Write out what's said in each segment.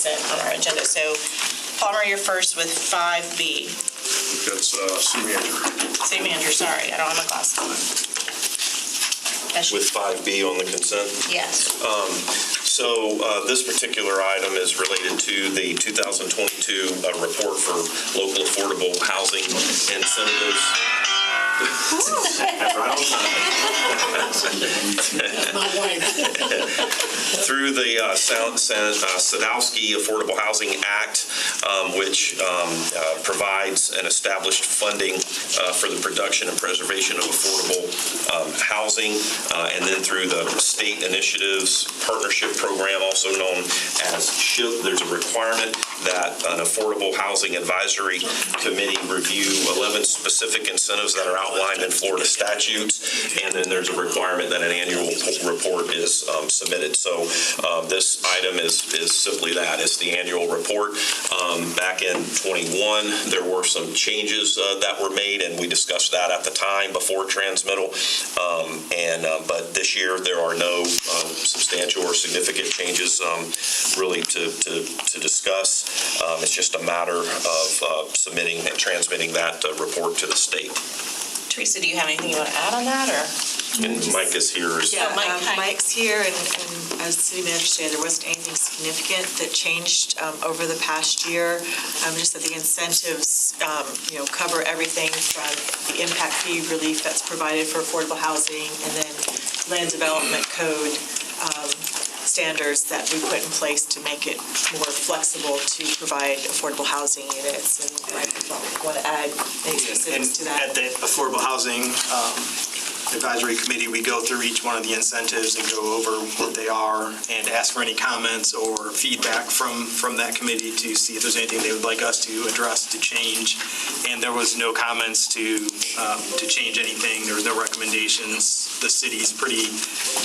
on our agenda. So, Palmer, you're first with 5B. That's City Manager. City Manager, sorry, I don't have my glasses on. With 5B on the consent. Yes. So this particular item is related to the 2022 report for local affordable housing incentives. Through the Sadowski Affordable Housing Act, which provides an established funding for the production and preservation of affordable housing, and then through the state initiatives partnership program, also known as SHIP, there's a requirement that an Affordable Housing Advisory Committee review 11 specific incentives that are outlined in Florida statutes, and then there's a requirement that an annual report is submitted. So this item is simply that. It's the annual report. Back in 21, there were some changes that were made, and we discussed that at the time before transmittal. But this year, there are no substantial or significant changes really to discuss. It's just a matter of submitting and transmitting that report to the state. Teresa, do you have anything you want to add on that, or? And Mike is here. Yeah, Mike. Mike's here, and as city manager said, there wasn't anything significant that changed over the past year. Just that the incentives, cover everything from the impact fee relief that's provided for affordable housing, and then land development code standards that we put in place to make it more flexible to provide affordable housing units. And Mike, want to add any specifics to that? At the Affordable Housing Advisory Committee, we go through each one of the incentives and go over what they are and ask for any comments or feedback from that committee to see if there's anything they would like us to address, to change. And there was no comments to change anything. There was no recommendations. The city's pretty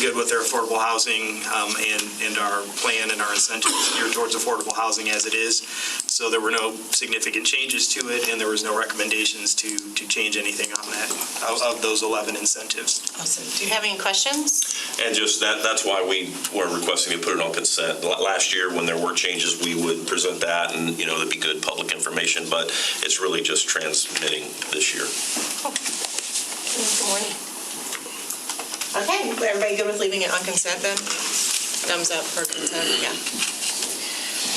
good with their affordable housing and our plan and our incentives geared towards affordable housing as it is. So there were no significant changes to it, and there was no recommendations to change anything on that of those 11 incentives. Awesome. Do you have any questions? And just that's why we were requesting to put it on consent. Last year, when there were changes, we would present that, and that'd be good public information, but it's really just transmitting this year. Cool. Good morning. Okay, everybody good with leaving it on consent then? Thumbs up for consent, yeah.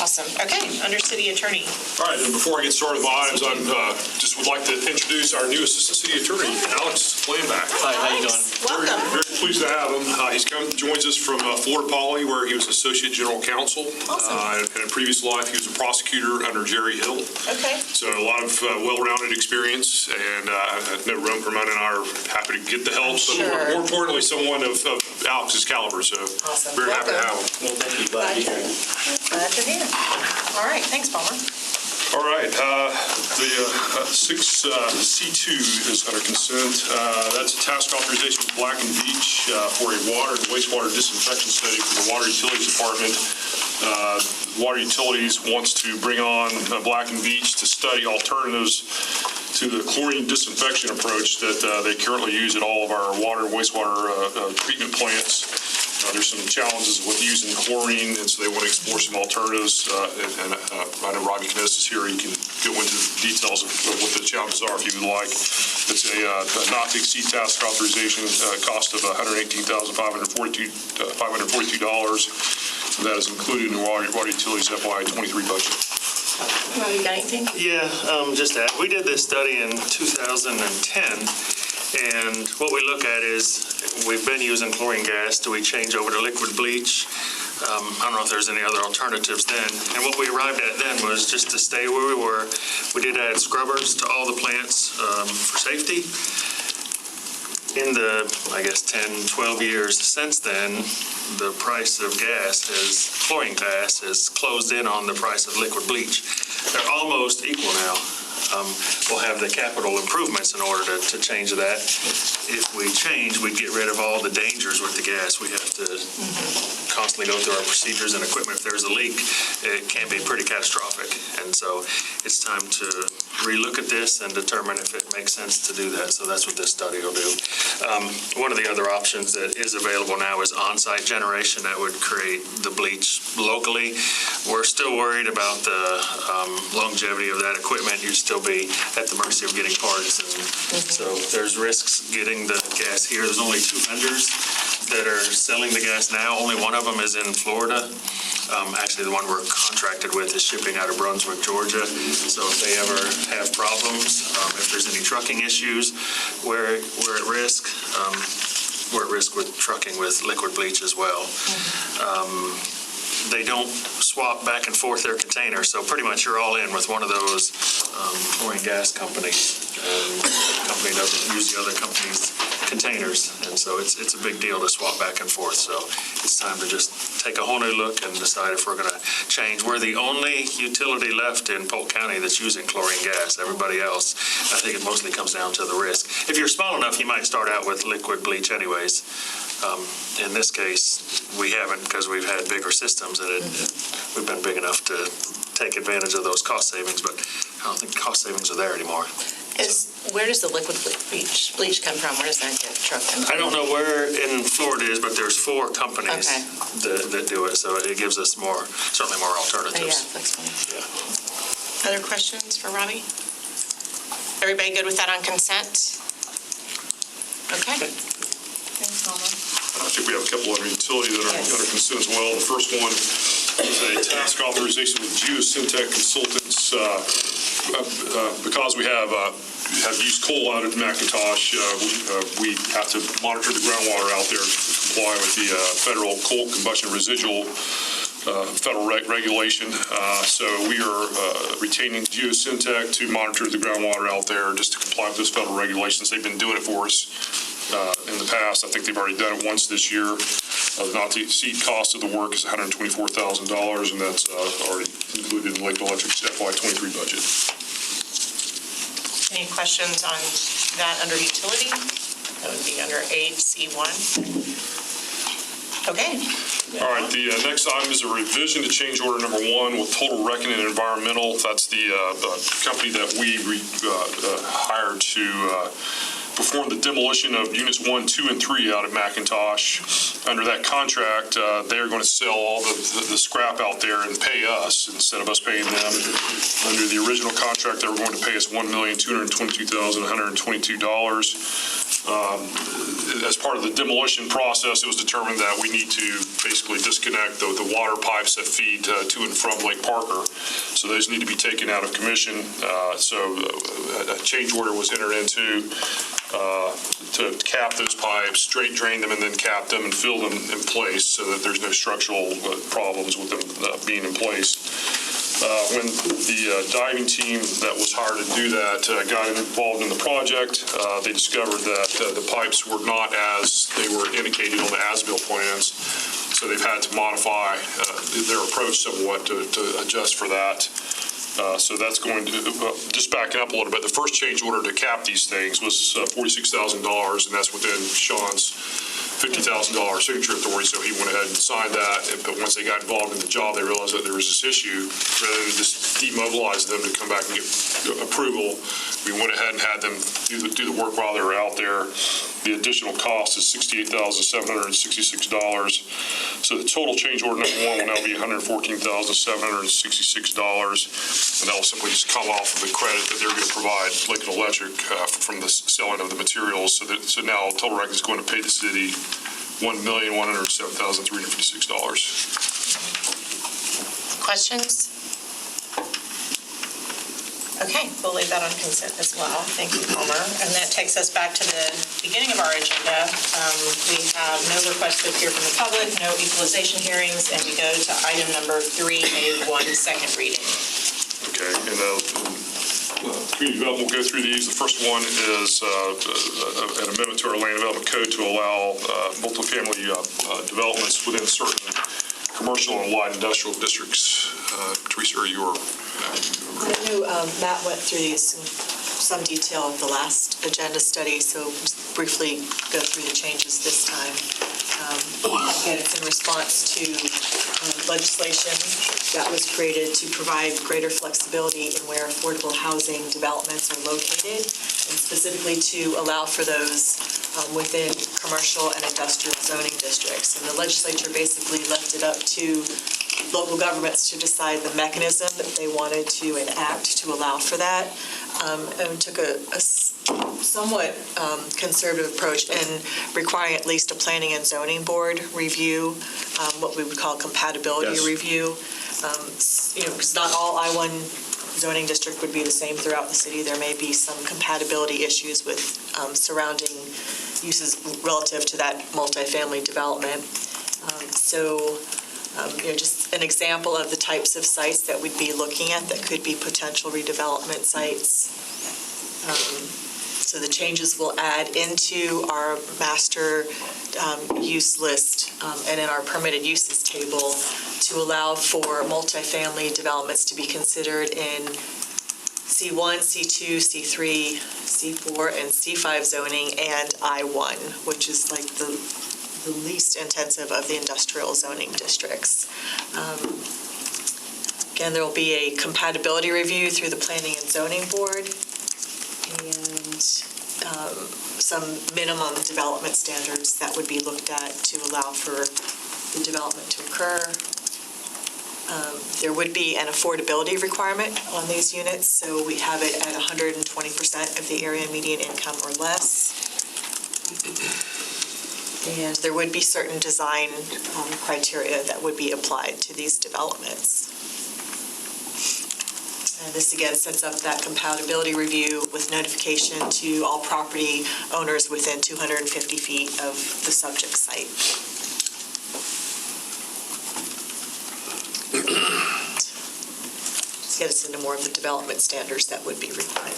Awesome. Okay, under city attorney. All right, and before I get started with my items, I just would like to introduce our new assistant city attorney, Alex Landback. Hi, how you doing? Welcome. Very pleased to have him. He's joins us from Florida Poly, where he was associate general counsel. Awesome. And in a previous life, he was a prosecutor under Jerry Hill. Okay. So a lot of well-rounded experience, and I know Rome Permona and I are happy to get the help. Sure. But more importantly, someone of Alex's caliber. So Awesome. very happy to have him. Well, thank you. Glad to be here. Glad to hear. All right, thanks, Palmer. All right, the 6C2 is under consent. That's a task authorization with Black & Veatch for a water and wastewater disinfection study for the Water Utilities Department. Water Utilities wants to bring on Black & Veatch to study alternatives to the chlorine disinfection approach that they currently use at all of our water and wastewater treatment plants. There's some challenges with using chlorine, and so they want to explore some alternatives. And I know Robbie Kniss is here. He can go into the details of what the challenges are if you would like. It's a not to exceed task authorization, cost of $118,542. That is included in the Water Utilities FY23 budget. You got anything? Yeah, just that. We did this study in 2010, and what we look at is we've been using chlorine gas. Do we change over to liquid bleach? I don't know if there's any other alternatives then. And what we arrived at then was just to stay where we were. We did add scrubbers to all the plants for safety. In the, 10, 12 years since then, the price of chlorine gas has closed in on the price of liquid bleach. They're almost equal now. We'll have the capital improvements in order to change that. if we change, we'd get rid of all the dangers with the gas. We have to constantly go through our procedures and equipment. If there's a leak, it can be pretty catastrophic. And so it's time to relook at this and determine if it makes sense to do that. So that's what this study will do. One of the other options that is available now is on-site generation that would create the bleach locally. We're still worried about the longevity of that equipment. You'd still be at the mercy of getting parts. And so there's risks getting the gas here. There's only 2 vendors that are selling the gas now. Only one of them is in Florida. Actually, the one we're contracted with is shipping out of Brunswick, Georgia. So if they ever have problems, if there's any trucking issues, we're at risk. We're at risk with trucking with liquid bleach as well. They don't swap back and forth their containers, so pretty much you're all in with one of those oil and gas companies. The company doesn't use the other company's containers, and so it's a big deal to swap back and forth. So it's time to just take a whole new look and decide if we're going to change. We're the only utility left in Polk County that's using chlorine gas. Everybody else, I think it mostly comes down to the risk. If you're small enough, you might start out with liquid bleach anyways. In this case, we haven't, because we've had bigger systems and we've been big enough to take advantage of those cost savings, but I don't think cost savings are there anymore. Where does the liquid bleach come from? Where does that get trucked in? I don't know where in Florida it is, but there's 4 companies that do it, so it gives us certainly more alternatives. Flexible. Other questions for Robbie? Everybody good with that on consent? Okay. Thanks, Mama. I think we have a couple other utilities that are under consent as well. The first one is a task authorization with Geosyntec Consultants. Because we have used coal out at McIntosh, we have to monitor the groundwater out there to comply with the federal coal combustion residual federal regulation. So we are retaining Geosyntec to monitor the groundwater out there just to comply with those federal regulations. They've been doing it for us in the past. I think they've already done it once this year. The not-to-exceed cost of the work is $124,000, and that's already included in Lakeland Electric's FY23 budget. Any questions on that under utility? That would be under 8C1. Okay. All right, the next item is a revision to change order number 1 with Total Reckoning Environmental. That's the company that we hired to perform the demolition of units 1, 2, and 3 out at McIntosh. Under that contract, they're going to sell all the scrap out there and pay us instead of us paying them. Under the original contract, they were going to pay us $1,222,122. As part of the demolition process, it was determined that we need to basically disconnect the water pipes that feed to and from Lake Parker. So those need to be taken out of commission. So a change order was entered into to cap those pipes, straight drain them, and then cap them and fill them in place so that there's no structural problems with them being in place. When the diving team that was hired to do that got involved in the project, they discovered that the pipes were not as they were indicated on the as-built plans. So they've had to modify their approach somewhat to adjust for that. So that's going to, just backing up a little bit, the first change order to cap these things was $46,000, and that's within Sean's $50,000 signature authority, so he went ahead and signed that. But once they got involved in the job, they realized that there was this issue. Rather than just demobilize them to come back and get approval, we went ahead and had them do the work while they were out there. The additional cost is $68,766. So the total change order number 1 will now be $114,766, and that will simply just come off of the credit that they're going to provide Lakeland Electric from the selling of the materials. So now Total Rec is going to pay the city $1,107,356. Questions? Okay, we'll leave that on consent as well. Thank you, Palmer. And that takes us back to the beginning of our agenda. We have no requests to appear from the public, no equalization hearings, and we go to item number 3A1, second reading. Okay, and community development will go through these. The first one is an amendment to our land development code to allow multifamily developments within certain commercial and light industrial districts. Teresa, are you? I knew Matt went through these some detail of the last agenda study, so just briefly go through the changes this time. Again, it's in response to legislation that was created to provide greater flexibility in where affordable housing developments are located, and specifically to allow for those within commercial and industrial zoning districts. And the legislature basically left it up to local governments to decide the mechanism that they wanted to enact to allow for that, and took a somewhat conservative approach in requiring at least a planning and zoning board review, what we would call compatibility Yes. review. Because not all I-1 zoning district would be the same throughout the city. There may be some compatibility issues with surrounding uses relative to that multifamily development. Just an example of the types of sites that we'd be looking at that could be potential redevelopment sites. So the changes will add into our master use list and in our permitted uses table to allow for multifamily developments to be considered in C1, C2, C3, C4, and C5 zoning, and I1, which is like the least intensive of the industrial zoning districts. Again, there will be a compatibility review through the Planning and Zoning Board, and some minimum development standards that would be looked at to allow for the development to occur. There would be an affordability requirement on these units, so we have it at 120% of the area median income or less. And there would be certain design criteria that would be applied to these developments. And this again sets up that compatibility review with notification to all property owners within 250 feet of the subject site. Just get us into more of the development standards that would be required.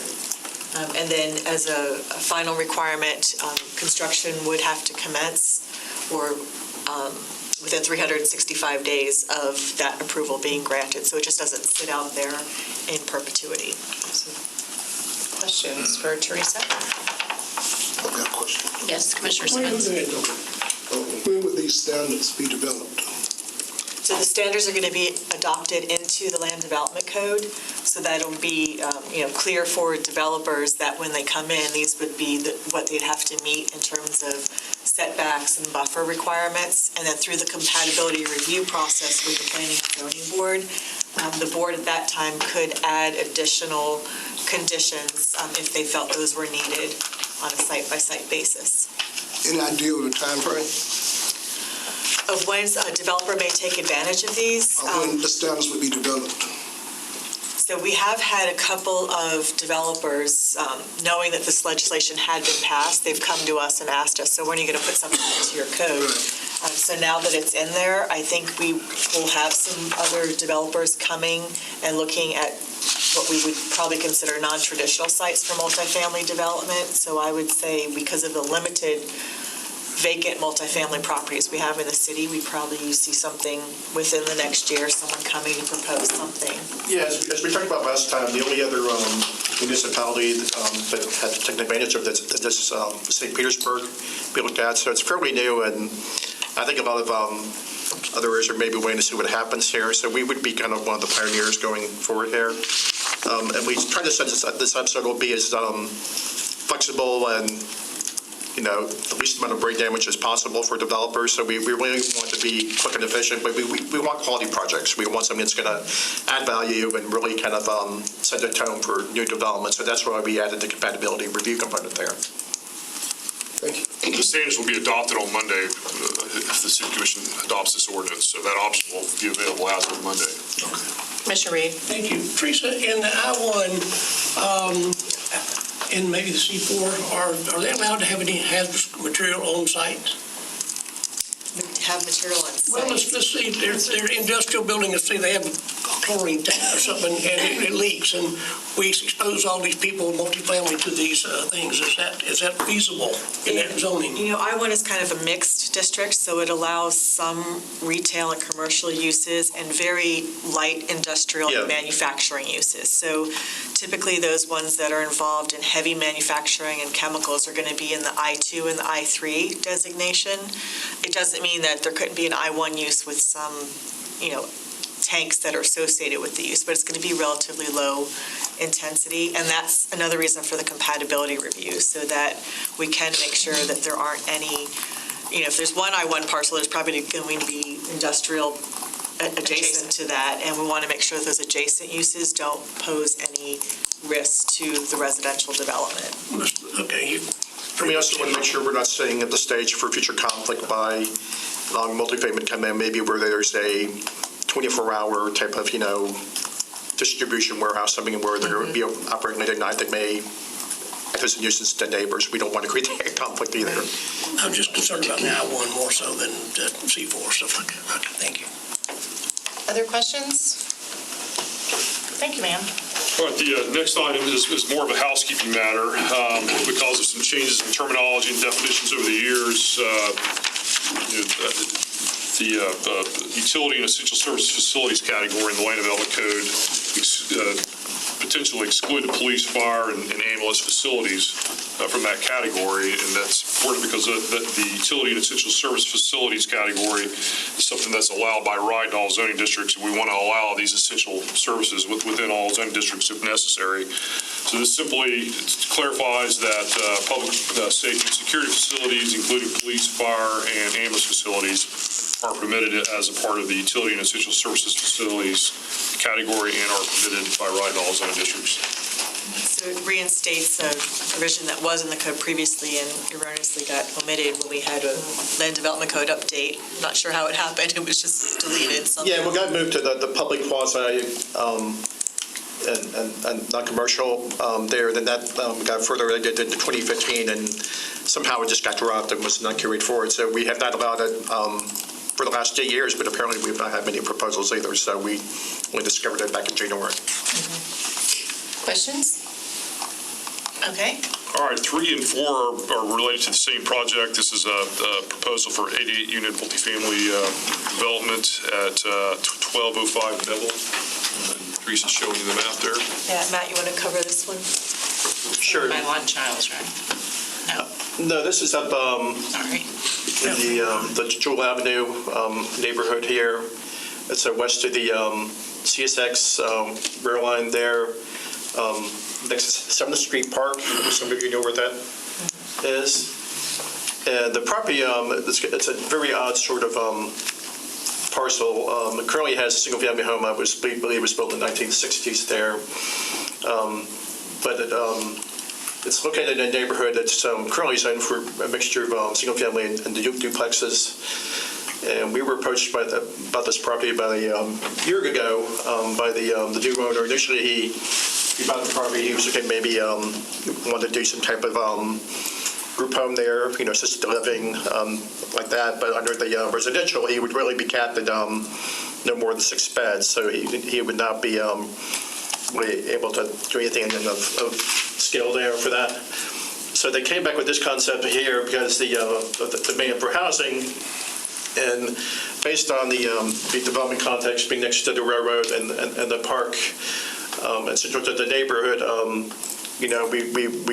And then as a final requirement, construction would have to commence or within 365 days of that approval being granted. So it just doesn't sit out there in perpetuity. Questions for Teresa? I've got a question. Yes, Commissioner When Simmons. would these standards be developed? So the standards are going to be adopted into the Land Development Code, so that'll be clear for developers that when they come in, these would be what they'd have to meet in terms of setbacks and buffer requirements. And then through the compatibility review process with the Planning and Zoning Board, the board at that time could add additional conditions if they felt those were needed on a site-by-site basis. Any idea of the timeframe Of when a developer may take advantage of these? of when the standards would be developed? So we have had a couple of developers, knowing that this legislation had been passed, they've come to us and asked us, so when are you going to put something into your code? So now that it's in there, I think we will have some other developers coming and looking at what we would probably consider non-traditional sites for multifamily development. So I would say because of the limited vacant multifamily properties we have in the city, we probably see something within the next year, someone coming to propose something. Yeah, as we talked about last time, the only other municipality that had taken advantage of this St. Petersburg, we looked at, so it's fairly new, and I think a lot of other areas are maybe waiting to see what happens here, so we would be kind of one of the pioneers going forward here. And we try to set this up so it'll be as flexible and the least amount of brain damage as possible for developers. So we really want to be quick and efficient, but we want quality projects. We want something that's going to add value and really kind of set the tone for new development. So that's why we added the compatibility review component there. Thank you. The standards will be adopted on Monday if the city commission adopts this ordinance, so that option will be available as of Monday. Commissioner Reed. Thank you. Teresa, in the I-1, and maybe the C4, are they allowed to have any hazardous material on site? Have material on Well, site. let's see, they're industrial building, let's say they have chlorine tank or something, and it leaks, and we expose all these people, multifamily, to these things. Is that feasible in that zoning? You know, I-1 is kind of a mixed district, so it allows some retail and commercial uses and very light industrial and manufacturing uses. So typically, those ones that are involved in heavy manufacturing and chemicals are going to be in the I-2 and the I-3 designation. It doesn't mean that there couldn't be an I-1 use with some, tanks that are associated with the use, but it's going to be relatively low intensity. And that's another reason for the compatibility review, so that we can make sure that there aren't any, if there's one I-1 parcel, there's probably going to be industrial adjacent to that, and we want to make sure those adjacent uses don't pose any risk to the residential development. Okay. We also want to make sure we're not setting at the stage for future conflict by allowing multifamily to come in, maybe where there's a 24-hour type of, distribution warehouse, something where they're going to be operating late at night that may act as a nuisance to neighbors. We don't want to create a conflict either. I'm just concerned about the I-1 more so than the C4, stuff like that. Okay, thank you. Other questions? Thank you, ma'am. All right, the next item is more of a housekeeping matter because of some changes in terminology and definitions over the years. The utility and essential service facilities category in the Land Development Code potentially exclude the police, fire, and ambulance facilities from that category, and that's important because the utility and essential service facilities category is something that's allowed by right in all zoning districts, and we want to allow these essential services within all zoning districts if necessary. So this simply clarifies that public safety and security facilities, including police, fire, and ambulance facilities, are permitted as a part of the utility and essential services facilities category and are permitted by right in all zoning districts. So it reinstates a provision that was in the code previously and erroneously got omitted when we had a land development code update. Not sure how it happened. It was just deleted. Yeah, we got moved to the public quasi and non-commercial there. Then that got further into 2015, and somehow it just got dropped and was not carried forward. So we have not allowed it for the last 8 years, but apparently we've not had many proposals either. So we only discovered it back in January. Questions? Okay. All right, 3 and 4 are related to the same project. This is a proposal for 88-unit multifamily development at 1205 Neville. Teresa's showing you the map there. Yeah, Matt, you want to cover this one? Sure. By Lon Childs, right? No, this is up Sorry. in the Jewel Avenue neighborhood here. It's west of the CSX rail line there. Next to 7th Street Park. Some of you know where that is. And the property, it's a very odd sort of parcel. It currently has a single-family home. I believe it was built in the 1960s there. But it's located in a neighborhood that's currently zoned for a mixture of single-family and duplexes. And we were approached about this property about a year ago by the new owner. Initially, he bought the property. He was looking maybe wanted to do some type of group home there, assisted living, like that. But under the residential, he would really be capped at no more than 6 beds. So he would not be really able to do anything of scale there for that. So they came back with this concept here because the demand for housing, and based on the development context being next to the railroad and the park, and central to the neighborhood, we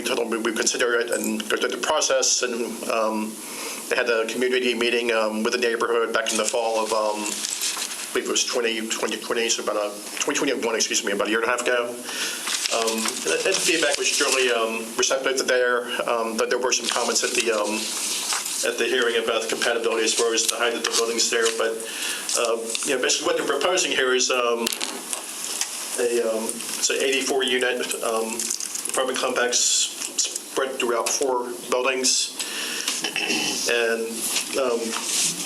told them we consider it and go through the process. And they had a community meeting with the neighborhood back in the fall of, I believe it was 2020, so about 2021, excuse me, about a year and a half ago. And the feedback was generally receptive there, but there were some comments at the hearing about the compatibility as far as the height of the buildings there. But basically what they're proposing here is it's an 84-unit apartment complex spread throughout 4 buildings. And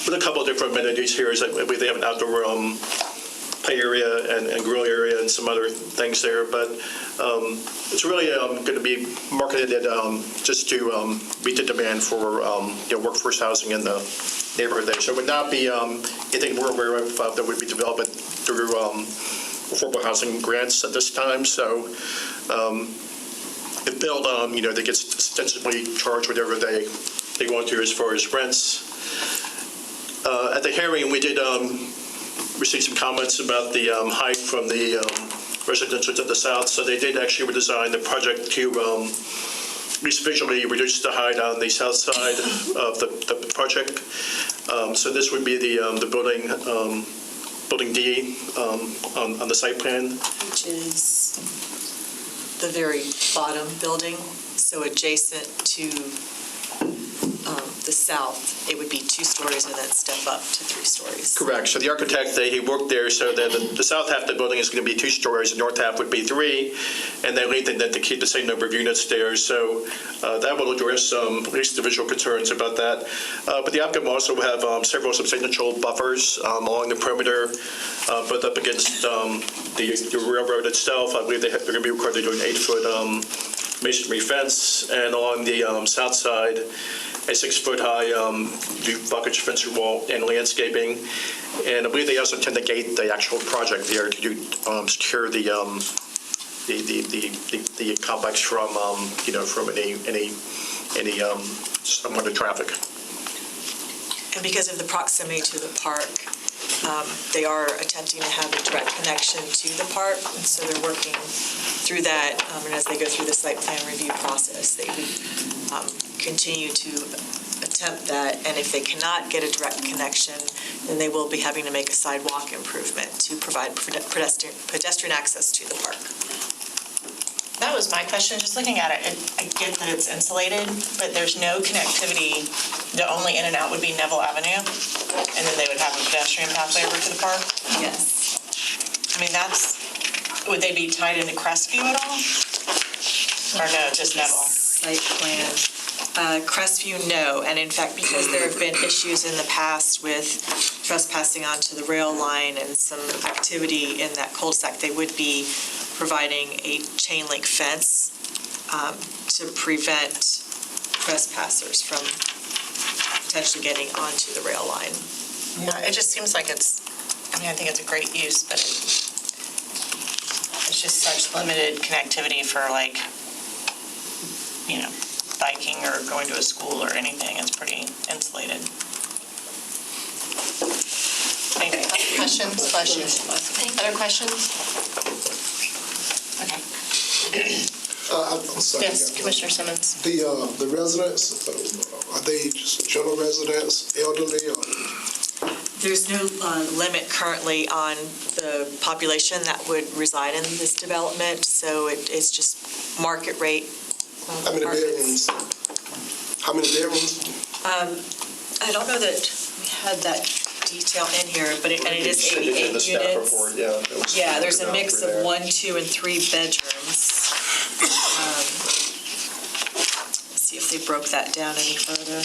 with a couple of different amenities here is that they have an outdoor play area and grill area and some other things there. But it's really going to be marketed just to meet the demand for workforce housing in the neighborhood there. So it would not be anything we're aware of that would be developed through affordable housing grants at this time. So if built, they get ostensibly charged whatever they want to as far as rents. At the hearing, we did receive some comments about the height from the residents to the south. So they did actually redesign the project to at least visually reduce the height on the south side of the project. So this would be the building D on the site plan. Which is the very bottom building, so adjacent to the south, it would be 2 stories and then step up to 3 stories. Correct. So the architect, he worked there, so the south half of the building is going to be 2 stories, the north half would be 3, and they're leaving that to keep the same number of units there. So that will address at least the visual concerns about that. But the applicant will also have several substantial buffers along the perimeter, but up against the railroad itself. I believe they're going to be required to do an 8-foot masonry fence, and along the south side, a 6-foot-high buckage fence wall and landscaping. And I believe they also intend to gate the actual project there to secure the complex from any unwanted traffic. And because of the proximity to the park, they are attempting to have a direct connection to the park, and so they're working through that. And as they go through the site plan review process, they would continue to attempt that. And if they cannot get a direct connection, then they will be having to make a sidewalk improvement to provide pedestrian access to the park. That was my question, just looking at it, I get that it's insulated, but there's no connectivity. The only in and out would be Neville Avenue, and then they would have a pedestrian pathway over to the park? Yes. I mean, would they be tied into Crestview at all? Or no, just Neville? Site plan. Crestview, no. And in fact, because there have been issues in the past with trespassing onto the rail line and some activity in that cul-de-sac, they would be providing a chain link fence to prevent trespassers from potentially getting onto the rail line. Yeah, it just seems like I think it's a great use, but it's just such limited connectivity for biking or going to a school or anything. It's pretty insulated. Anyway, questions? Other questions? Okay. I'm sorry. Yes, Commissioner Simmons. The residents, are they just general residents, elderly, or? There's no limit currently on the population that would reside in this development, so it's just market rate. How many bedrooms? How many bedrooms? I don't know that we had that detail in here, but it is 88 units. Yeah, there's a mix of 1, 2, and 3 bedrooms. Let's see if they broke that down any further.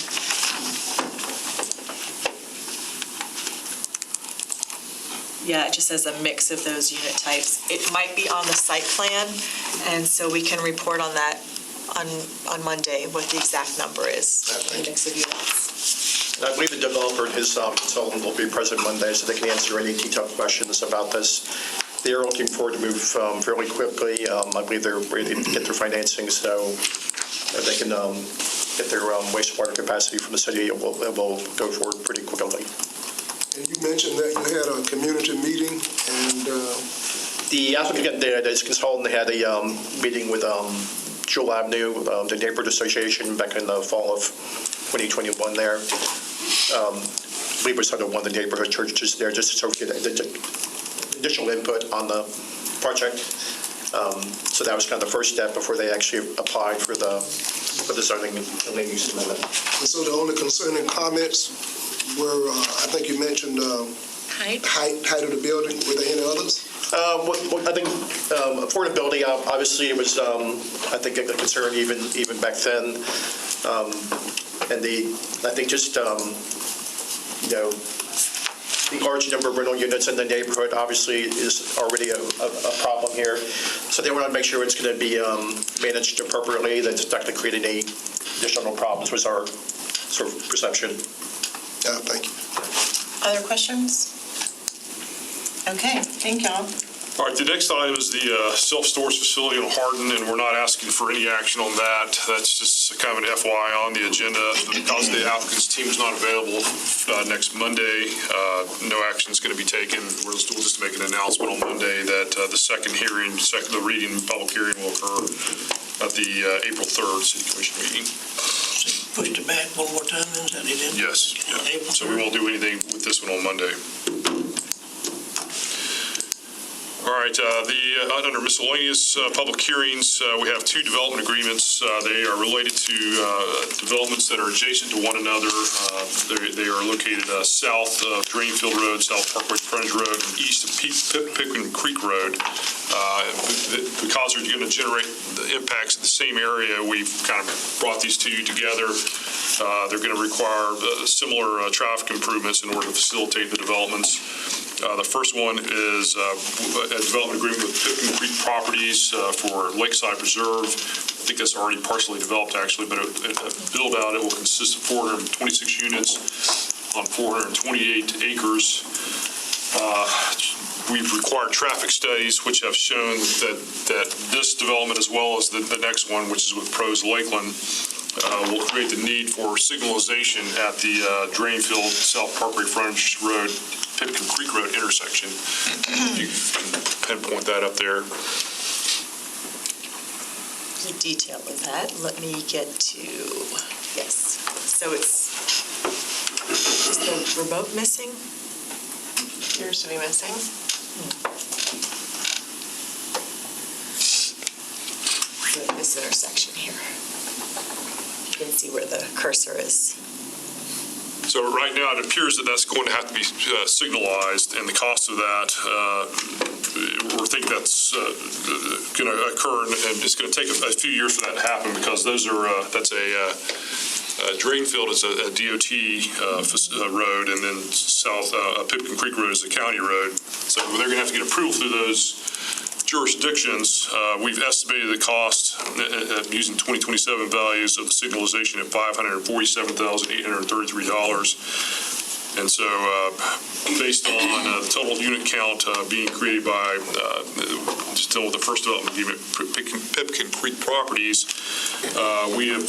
Yeah, it just says a mix of those unit types. It might be on the site plan, and so we can report on that on Monday, what the exact number is, the mix of units. I believe the developer and his consultant will be present Monday, so they can answer any detailed questions about this. They are looking forward to move fairly quickly. I believe they're ready to get their financing, so they can get their wastewater capacity from the city. It will go forward pretty quickly. And you mentioned that you had a community meeting, and The applicant did, his consultant had a meeting with Jewel Avenue, the neighborhood association, back in the fall of 2021 there. We were sort of one of the neighborhood churches there, just to get additional input on the project. So that was kind of the first step before they actually applied for the zoning and land use amendment. and so the only concerning comments were, I think you mentioned height of the building. Were there any others? I think affordability, obviously, it was, I think, a concern even back then. And I think just, the large number of rental units in the neighborhood obviously is already a problem here. So they want to make sure it's going to be managed appropriately, that it's not going to create any additional problems, was our sort of perception. Thank you. Other questions? Okay, thank y'all. All right, the next item is the self-storage facility on Hardin, and we're not asking for any action on that. That's just kind of an FYI on the agenda. Because the applicant's team is not available next Monday, no action is going to be taken. We'll just make an announcement on Monday that the second reading, public hearing will occur at the April 3rd City Commission meeting. Pushed it back one more time, then, is that it? Yes. Yeah. So we won't do anything with this one on Monday. All right, under miscellaneous public hearings, we have two development agreements. They are related to developments that are adjacent to one another. They are located south of Drainfield Road, South Parkway Frontage Road, and east of Pickman Creek Road. Because they're going to generate the impacts in the same area, we've kind of brought these two together. They're going to require similar traffic improvements in order to facilitate the developments. The first one is a development agreement with Pickman Creek Properties for Lakeside Preserve. I think that's already partially developed, actually, but a build-out, it will consist of 426 units on 428 acres. We've required traffic studies which have shown that this development, as well as the next one, which is with Pros Lakeland, will create the need for signalization at the Drainfield South Parkway Frontage Road, Pickman Creek Road intersection. You can pinpoint that up there. The detail of that, let me get to, yes. So is the remote missing? Appears to be missing. So this intersection here. You can see where the cursor is. So right now, it appears that that's going to have to be signalized, and the cost of that, we think that's going to occur, and it's going to take a few years for that to happen, because that's a Drainfield is a DOT road, and then South Pickman Creek Road is a county road. So they're going to have to get approval through those jurisdictions. We've estimated the cost using 2027 values of the signalization at $547,833. And so based on the total unit count being created by still the first development agreement, Pickman Creek Properties, we have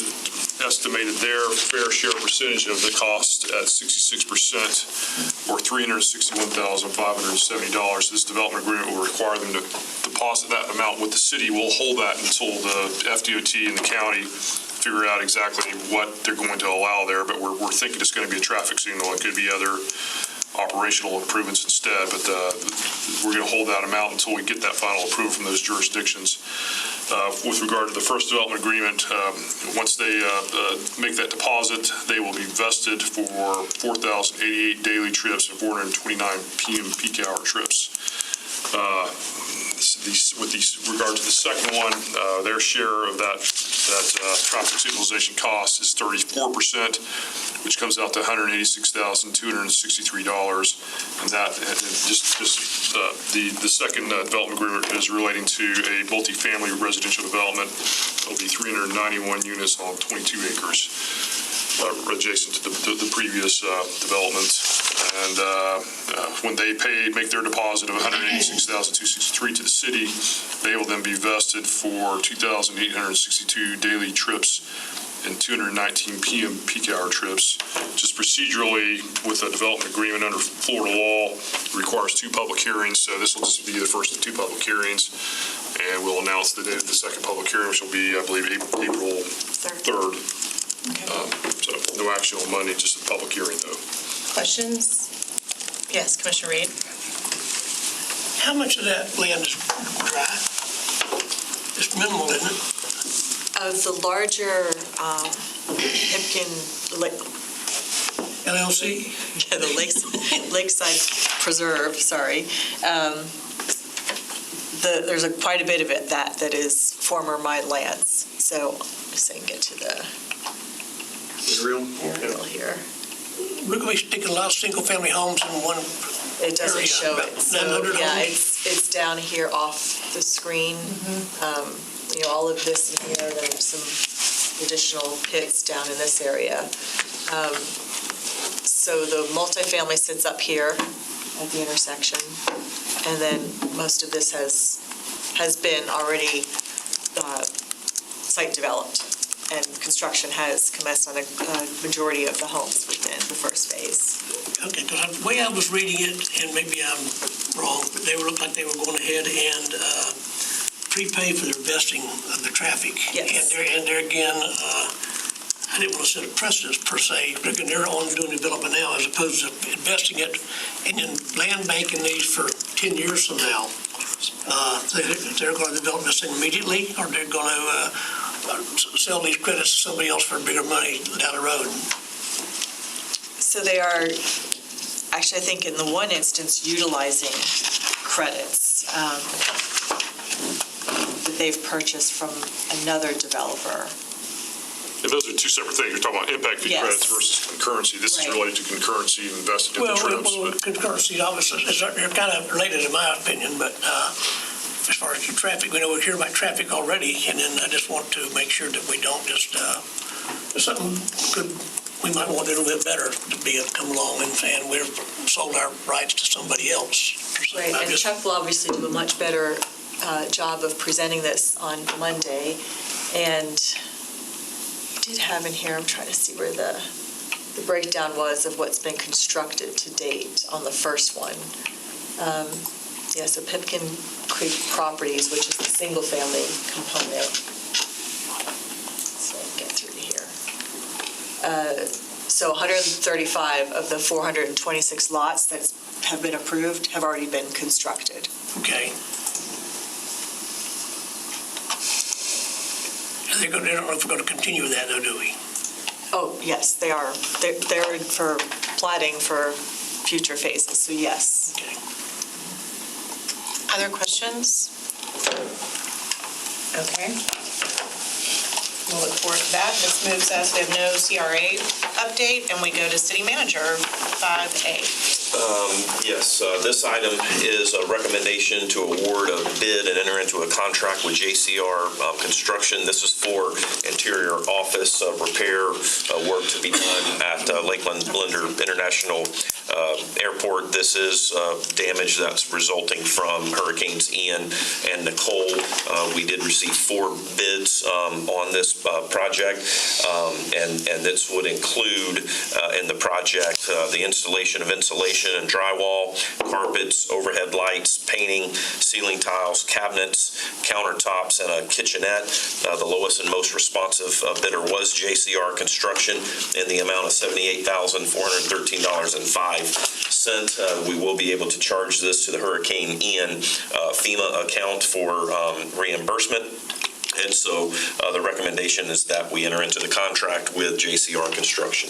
estimated their fair share percentage of the cost at 66%, or $361,570. This development agreement will require them to deposit that amount with the city. We'll hold that until the FDOT and the county figure out exactly what they're going to allow there, but we're thinking it's going to be a traffic signal. It could be other operational improvements instead, but we're going to hold that amount until we get that final approval from those jurisdictions. With regard to the first development agreement, once they make that deposit, they will be vested for 4,088 daily trips and 429 PM peak hour trips. With regard to the second one, their share of that traffic signalization cost is 34%, which comes out to $186,263. And that the second development agreement is relating to a multifamily residential development. It'll be 391 units on 22 acres, adjacent to the previous development. And when they make their deposit of $186,263 to the city, they will then be vested for 2,862 daily trips and 219 PM peak hour trips. Just procedurally, with a development agreement under Florida law, it requires two public hearings, so this will just be the first of two public hearings, and we'll announce the date of the second public hearing, which will be, I believe, April 3rd. Okay. So no action on Monday, just a public hearing, though. Questions? Yes, Commissioner Reed? How much of that land is dry? It's minimal, isn't it? Of the larger Pipkin, LLC? yeah, the Lakeside Preserve, sorry. There's quite a bit of it that is former mine lands. So just so you can get to the aerial here. We're going to be sticking a lot of single-family homes in one It doesn't area, show about it. So, 900 yeah, homes. it's down here off the screen. All of this in here, there's some additional pits down in this area. So the multifamily sits up here, at the intersection. And then most of this has been already site developed, and construction has commenced on a majority of the homes within the first phase. Okay, because the way I was reading it, and maybe I'm wrong, but they looked like they were going ahead and prepay for their investing of the traffic. Yes. And there again, I didn't want to set a precedence per se, but again, they're on doing development now as opposed to investing it and then land banking these for 10 years from now. They're going to develop this immediately, or they're going to sell these credits to somebody else for bigger money down the road. So they are, actually, I think in the one instance, utilizing credits that they've purchased from another developer. And those are two separate things. You're talking about impact fee Yes. credits versus concurrency. This is Right. related to concurrency invested in the Well, trips. but- concurrency, obviously, they're kind of related in my opinion, but as far as the traffic, we know we hear about traffic already, and then I just want to make sure that we don't just, there's something good, we might want a little bit better to come along and saying we've sold our rights to somebody else. Right, I and just- Chuck will obviously do a much better job of presenting this on Monday. And I did have in here, I'm trying to see where the breakdown was of what's been constructed to date on the first one. Yeah, so Pipkin Creek Properties, which is the single-family component. So I'll get through here. So 135 of the 426 lots that have been approved have already been constructed. Okay. They don't know if we're going to continue that, though, do we? Oh, yes, they are. They're for plating for future phases, so yes. Okay. Other questions? Okay. We'll look forward to that. This moves us, we have no CRA update, and we go to City Manager, 5A. Yes, this item is a recommendation to award a bid and enter into a contract with JCR Construction. This is for interior office repair work to be done at Lakeland Linder International Airport. This is damage that's resulting from Hurricanes Ian and Nicole. We did receive 4 bids on this project, and this would include in the project the installation of insulation and drywall, carpets, overhead lights, painting, ceiling tiles, cabinets, countertops, and a kitchenette. The lowest and most responsive bidder was JCR Construction in the amount of $78,413.05. We will be able to charge this to the Hurricane Ian FEMA account for reimbursement. And so the recommendation is that we enter into the contract with JCR Construction.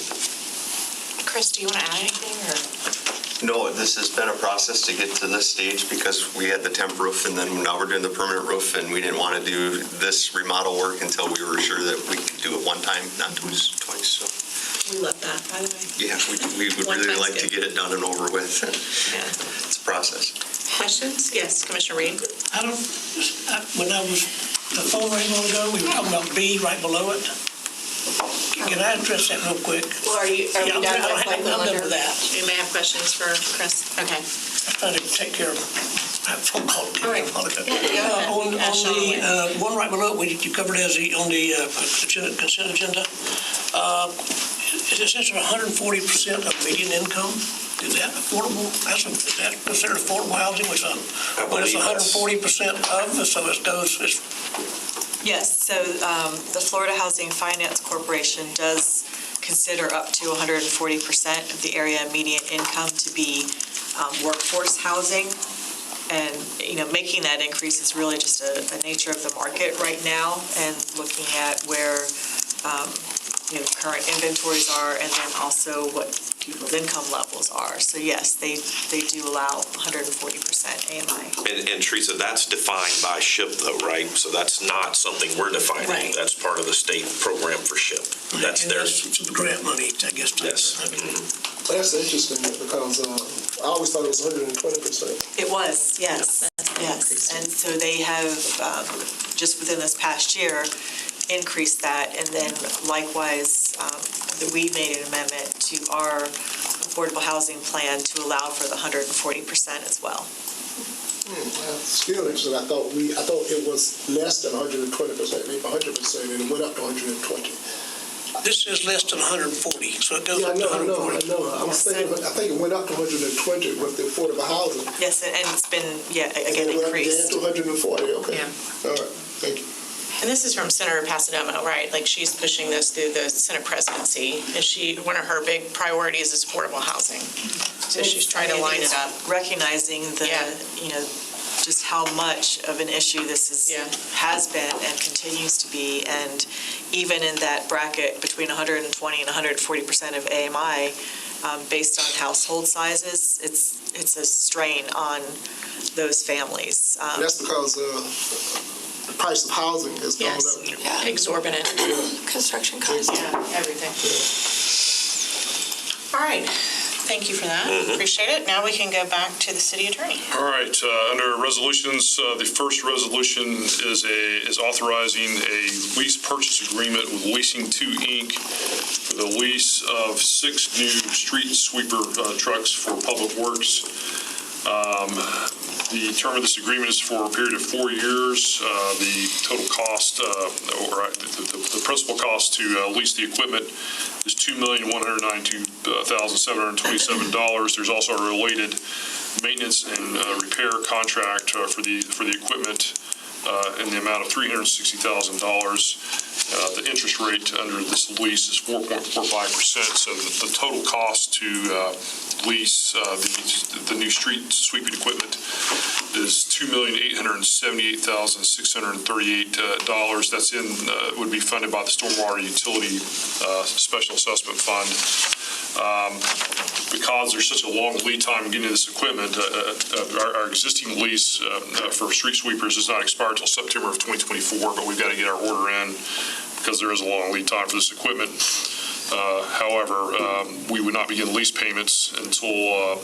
Chris, do you want to add anything, or? No, this has been a process to get to this stage because we had the temp roof and then now we're doing the permanent roof, and we didn't want to do this remodel work until we were sure that we could do it one time, not twice. So We love that, by the way. yeah, we would One really time's like to good. get it done and over with. Yeah. It's a process. Questions? Yes, Commissioner Reed? When I was, the phone rang a while ago, we were talking about B right below it. Can I address that real quick? Well, are you Yeah, done I'm with Lakeland done Linder? with that. You may have questions for Chris. Okay. I'm trying to take care of that phone call. All right. On the one right below it, you covered as on the consent agenda, is it essentially 140% of median income? Is that affordable? Is that considered affordable housing? Which when it's believe that's- 140% of, so it goes, it's Yes, so the Florida Housing Finance Corporation does consider up to 140% of the area median income to be workforce housing. And, making that increase is really just a nature of the market right now, and looking at where, current inventories are, and then also what people's income levels are. So yes, they do allow 140% AMI. And Teresa, that's defined by SHIP though, right? So that's not something we're defining. Right. That's part of the state program for SHIP. That's and theirs. some grant money, I guess. Yes. That's interesting because I always thought it was 120%. It was, yes, yes. And so they have, just within this past year, increased that. And then likewise, we made an amendment to our affordable housing plan to allow for the 140% as well. Still interesting, I thought it was less than 120%, maybe 100%, and it went up to 120. This is less than 140, so it goes Yeah, I up to know. 140. I was thinking, I think it went up to 120 with the affordable housing. Yes, and it's been, again, And it went up increased. again to 140, okay. Yeah. All right, thank you. And this is from Senator Passidomo, right? Like, she's pushing this through the Senate presidency. One of her big priorities is affordable housing. So she's trying to line it up. Recognizing the, Yeah. just how much of an issue this has been and continues to be. And even in that bracket between 120 and 140% of AMI, based on household sizes, it's a strain on those families. That's because the price of housing has gone Yes, up. exorbitant. Construction costs. Yeah, everything. All right, thank you for that. Appreciate it. Now we can go back to the city attorney. All right, under resolutions, the first resolution is authorizing a lease purchase agreement with Leasing 2 Inc. for the lease of 6 new street sweeper trucks for Public Works. The term of this agreement is for a period of 4 years. The total cost, the principal cost to lease the equipment is $2,192,727. There's also a related maintenance and repair contract for the equipment in the amount of $360,000. The interest rate under this lease is 4.45%, so the total cost to lease the new street sweeping equipment is $2,878,638. That's would be funded by the Stormwater Utility Special Assessment Fund. Because there's such a long lead time in getting this equipment, our existing lease for street sweepers does not expire until September of 2024, but we've got to get our order in because there is a long lead time for this equipment. However, we would not begin lease payments until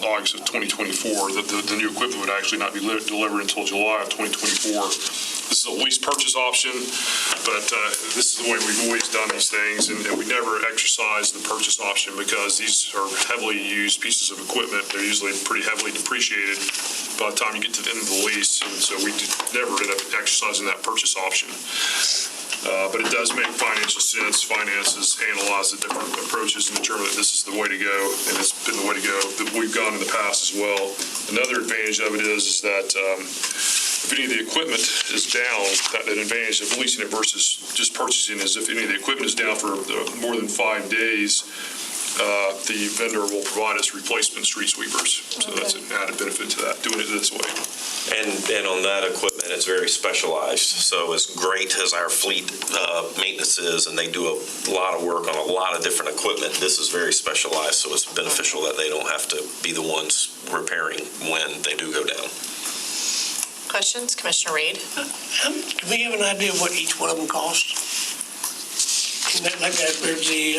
August of 2024. The new equipment would actually not be delivered until July of 2024. This is a lease purchase option, but this is the way we've always done these things, and we never exercise the purchase option because these are heavily used pieces of equipment. They're usually pretty heavily depreciated by the time you get to the end of the lease, and so we never end up exercising that purchase option. But it does make financial sense. Finance has analyzed the different approaches and determined that this is the way to go, and it's been the way to go that we've gone in the past as well. Another advantage of it is that if any of the equipment is down, an advantage of leasing it versus just purchasing is if any of the equipment is down for more than 5 days, the vendor will provide us replacement street sweepers. So that's an added benefit to that, doing it this way. And on that equipment, it's very specialized. So as great as our fleet maintenance is, and they do a lot of work on a lot of different equipment, this is very specialized. So it's beneficial that they don't have to be the ones repairing when they do go down. Questions? Commissioner Reed? Do we have an idea of what each one of them costs? Like that, there's the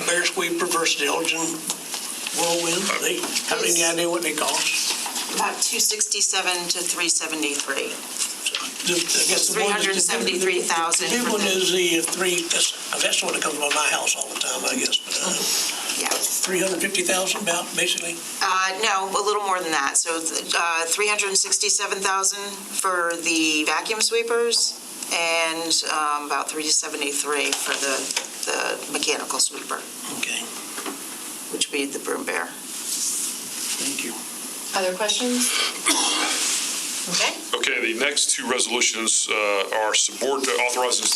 Bear Sweeper versus the Elgin Whirlwind. Have any idea what they cost? About 267 to 373. I guess the one- 373,000 The big for one the- is the that's the one that comes by my house all the time, I guess. Yeah. 350,000 about, basically. No, a little more than that. So 367,000 for the vacuum sweepers and about 373 for the mechanical sweeper, Okay, which would be the Broom Bear. thank you. Other questions? Okay. Okay, the next 2 resolutions are authorizing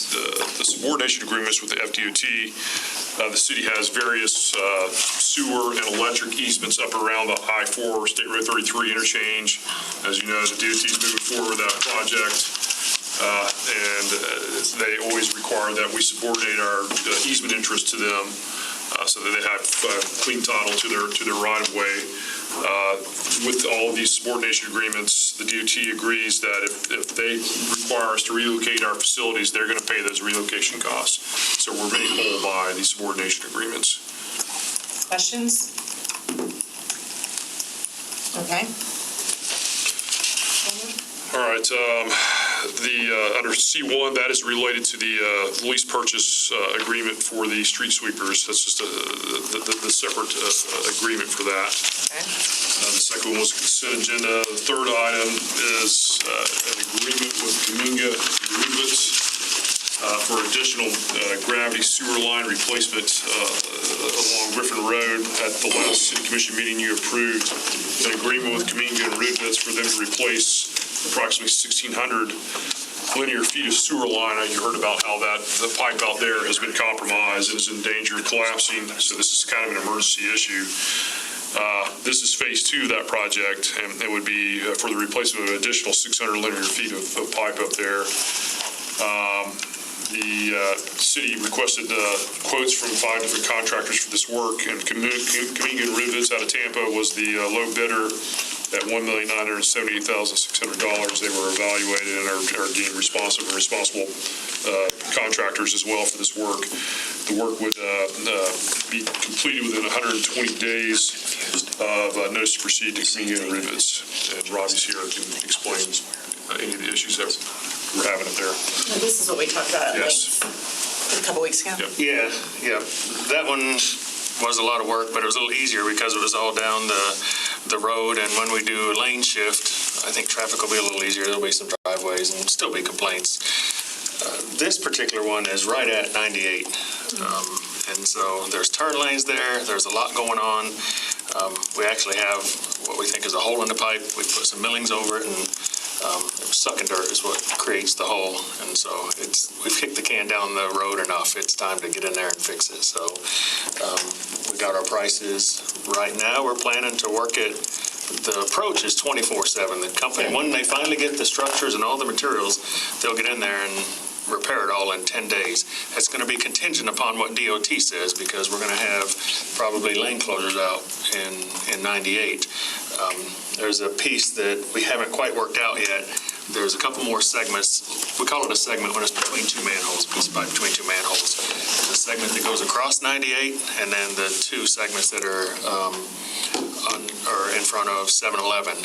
the subordination agreements with the FDOT. The city has various sewer and electric easements up around the I-4 State Road 33 interchange. As you know, the DOT is moving forward with that project, and they always require that we subordinate our easement interest to them so that they have clean title to their right-of-way. With all of these subordination agreements, the DOT agrees that if they require us to relocate our facilities, they're going to pay those relocation costs. So we're made whole by these subordination agreements. Questions? Okay. All right, Under C1, that is related to the lease purchase agreement for the street sweepers. That's just the separate agreement for that. The second one was a consent agenda. The third item is an agreement with Kaminga Rubitz for additional gravity sewer line replacement along Griffin Road. At the last city commission meeting, you approved an agreement with Kaminga and Rubitz for them to replace approximately 1,600 linear feet of sewer line. You heard about how the pipe out there has been compromised and is in danger of collapsing. So this is kind of an emergency issue. This is phase 2 of that project, and it would be for the replacement of an additional 600 linear feet of pipe up there. The city requested quotes from 5 different contractors for this work, and Kaminga and Rubitz out of Tampa was the low bidder at $1,978,600. They were evaluated and are deemed responsible contractors as well for this work. The work would be completed within 120 days of notice to proceed to Kaminga and Rubitz. And Robbie's here can explain any of the issues that we're having up there. This is what we talked about Yes. a couple weeks ago. Yeah. That one was a lot of work, but it was a little easier because it was all down the road. And when we do a lane shift, I think traffic will be a little easier. There'll be some driveways and still be complaints. This particular one is right at 98. And so there's turn lanes there. There's a lot going on. We actually have what we think is a hole in the pipe. We put some millings over it, and sucking dirt is what creates the hole. And so we've kicked the can down the road enough. It's time to get in there and fix it. So we got our prices. Right now, we're planning to work it. The approach is 24/7. The company, when they finally get the structures and all the materials, they'll get in there and repair it all in 10 days. It's going to be contingent upon what DOT says, because we're going to have probably lane closures out in 98. There's a piece that we haven't quite worked out yet. There's a couple more segments. We call it a segment when it's between two manholes, piece of pipe between two manholes. There's a segment that goes across 98, and then the 2 segments that are in front of 7-Eleven.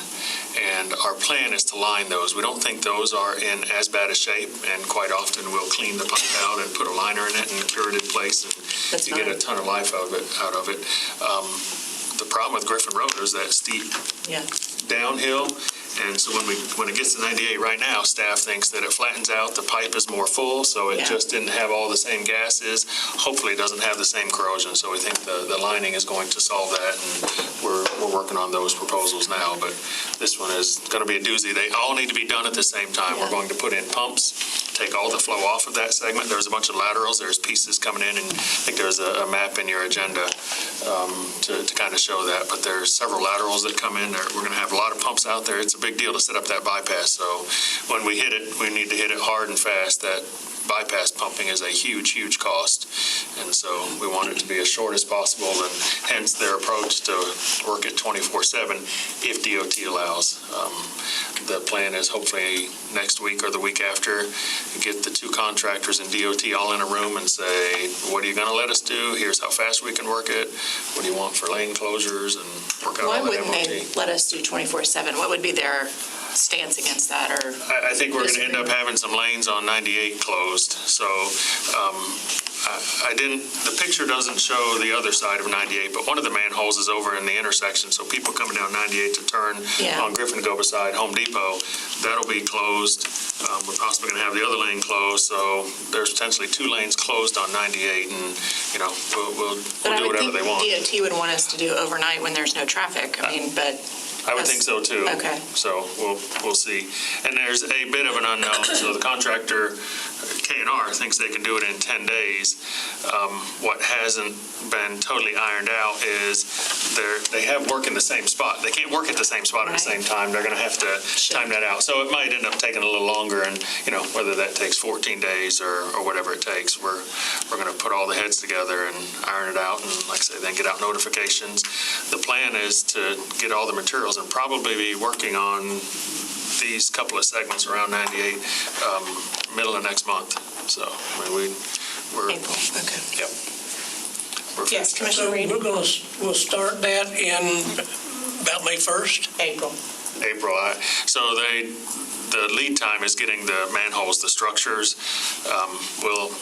And our plan is to line those. We don't think those are in as bad a shape, and quite often we'll clean the pipe out and put a liner in it and cure it in place, and you get a ton of life out of it. The problem with Griffin Road is that steep downhill. And so when it gets to 98 right now, staff thinks that it flattens out, the pipe is more full, so it just didn't have all the same gases. Hopefully it doesn't have the same corrosion, so we think the lining is going to solve that, and we're working on those proposals now. But this one is going to be a doozy. They all need to be done at the same time. We're going to put in pumps, take all the flow off of that segment. There's a bunch of laterals, there's pieces coming in, and I think there's a map in your agenda to kind of show that. But there's several laterals that come in there. We're going to have a lot of pumps out there. It's a big deal to set up that bypass. So when we hit it, we need to hit it hard and fast. That bypass pumping is a huge, huge cost. And so we want it to be as short as possible, and hence their approach to work at 24/7 if DOT allows. The plan is hopefully next week or the week after, get the 2 contractors and DOT all in a room and say, what are you going to let us do? Here's how fast we can work it. What do you want for lane closures, and work out all Why that wouldn't MOT. they let us do 24/7? What would be their stance against that? Or I think we're going to end up having some lanes on 98 closed. So the picture doesn't show the other side of 98, but one of the manholes is over in the intersection. So people coming down 98 to turn on Griffin to go beside Home Depot, that'll be closed. We're possibly going to have the other lane closed. So there's potentially 2 lanes closed on 98, and we'll do whatever they want. DOT would want us to do overnight when there's no traffic. I would think so too. Okay. So we'll see. And there's a bit of an unknown. So the contractor, K&R, thinks they can do it in 10 days. What hasn't been totally ironed out is they have work in the same spot. They can't work at the same spot at the same time. They're going to have to time that out. So it might end up taking a little longer, and whether that takes 14 days or whatever it takes, we're going to put all the heads together and iron it out, and like I say, then get out notifications. The plan is to get all the materials and probably be working on these couple of segments around 98 middle of next month. So we're April. Okay. Yep. Yes, Commissioner So Reed. we'll start that in about May 1st. April. April. So the lead time is getting the manholes, the structures.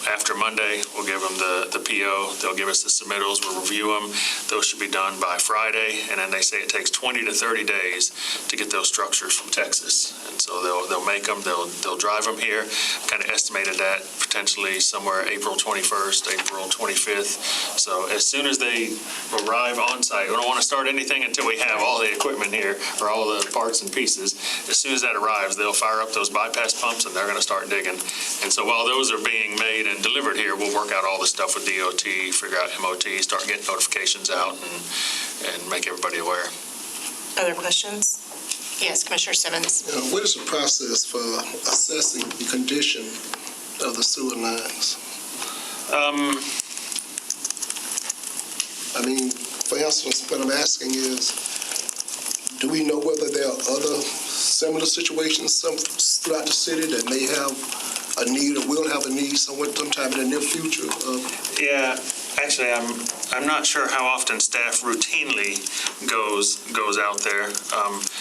After Monday, we'll give them the PO. They'll give us the submittals. We'll review them. Those should be done by Friday. And then they say it takes 20 to 30 days to get those structures from Texas. And so they'll make them, they'll drive them here. Kind of estimated that potentially somewhere April 21st, April 25th. So as soon as they arrive on site, we don't want to start anything until we have all the equipment here or all the parts and pieces. As soon as that arrives, they'll fire up those bypass pumps and they're going to start digging. And so while those are being made and delivered here, we'll work out all the stuff with DOT, figure out MOT, start getting notifications out and make everybody aware. Other questions? Yes, Commissioner Simmons. What is the process for assessing the condition of the sewer lines? I mean, for instance, what I'm asking is, do we know whether there are other similar situations throughout the city that may have a need or will have a need sometime in the near future? Yeah, actually, I'm not sure how often staff routinely goes out there.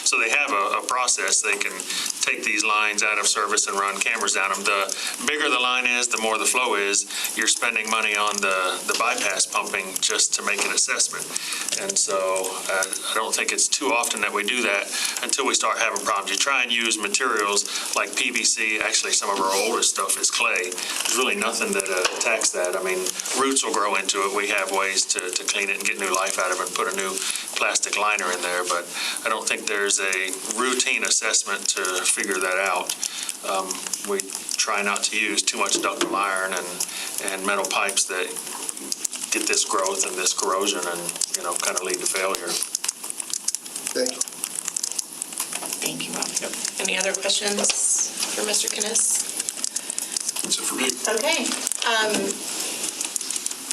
So they have a process. They can take these lines out of service and run cameras down them. The bigger the line is, the more the flow is. You're spending money on the bypass pumping just to make an assessment. And so I don't think it's too often that we do that until we start having problems. You try and use materials like PVC. Actually, some of our oldest stuff is clay. There's really nothing that attacks that. I mean, roots will grow into it. We have ways to clean it and get new life out of it and put a new plastic liner in there, but I don't think there's a routine assessment to figure that out. We try not to use too much ductile iron and metal pipes that get this growth and this corrosion and, kind of lead to failure. Thank you. Thank you, Rob. Any other questions for Mr. Kniss? That's it for me. Okay.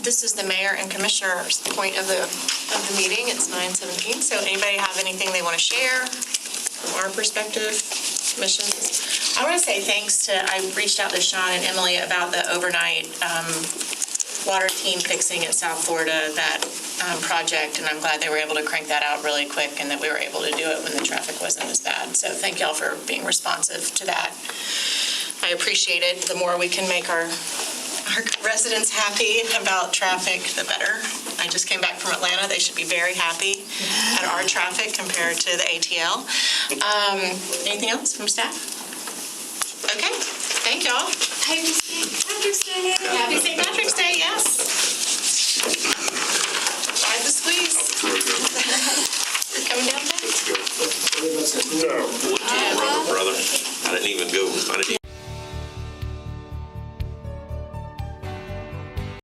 This is the mayor and commissioner's point of the meeting. It's 9:17. So anybody have anything they want to share from our perspective, commissions? I want to say thanks I reached out to Sean and Emily about the overnight water team fixing in South Florida, that project, and I'm glad they were able to crank that out really quick and that we were able to do it when the traffic wasn't as bad. So thank y'all for being responsive to that. I appreciate it. The more we can make our residents happy about traffic, the better. I just came back from Atlanta. They should be very happy at our traffic compared to the ATL. Anything else from staff? Okay, thank y'all. Happy St. Patrick's Day. Happy St. Patrick's Day, yes. Ride the squeeze. You're coming down there? Brother. I didn't even go.